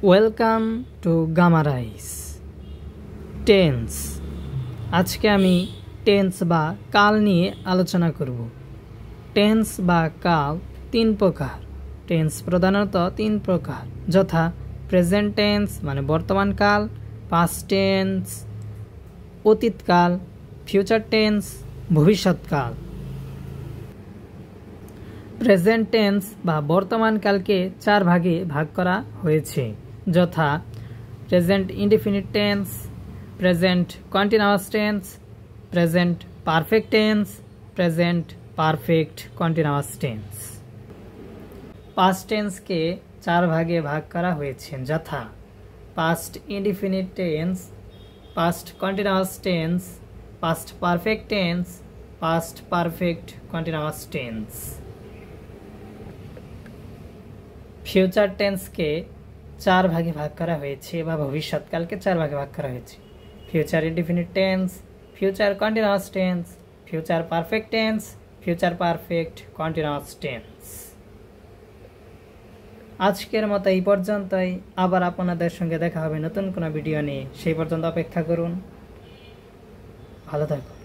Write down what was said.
Welcome to Gamma Rice. Tense. আজকে আমি tense বা কাল নিয়ে আলোচনা করব। টেন্স বা কাল তিন প্রকার। টেন্স প্রধানত তিন প্রকার, যথা প্রেজেন্ট টেন্স মানে বর্তমান কাল, পাস্ট টেন্স অতীতকাল, ফিউচার টেন্স ভবিষ্যৎকাল। প্রেজেন্ট টেন্স বা বর্তমান কালকে চার ভাগে ভাগ করা হয়েছে, যথা present indefinite tense, present continuous tense, present perfect tense, present perfect continuous tense. Past টেন্সকে চার ভাগে ভাগ করা হয়েছে, যথা past indefinite tense, past continuous tense, past perfect tense, past perfect continuous tense. Future টেন্সকে চার ভাগে ভাগ করা হয়েছে বা ভবিষ্যৎকালকে চার ভাগে ভাগ করা হয়েছে, future indefinite tense, future continuous tense, future perfect tense, future perfect continuous tense. আজকের মতো এই পর্যন্তই। আবার আপনাদের সঙ্গে দেখা হবে নতুন কোনো ভিডিও নিয়ে। সেই পর্যন্ত অপেক্ষা করুন। ভালো থাকুন।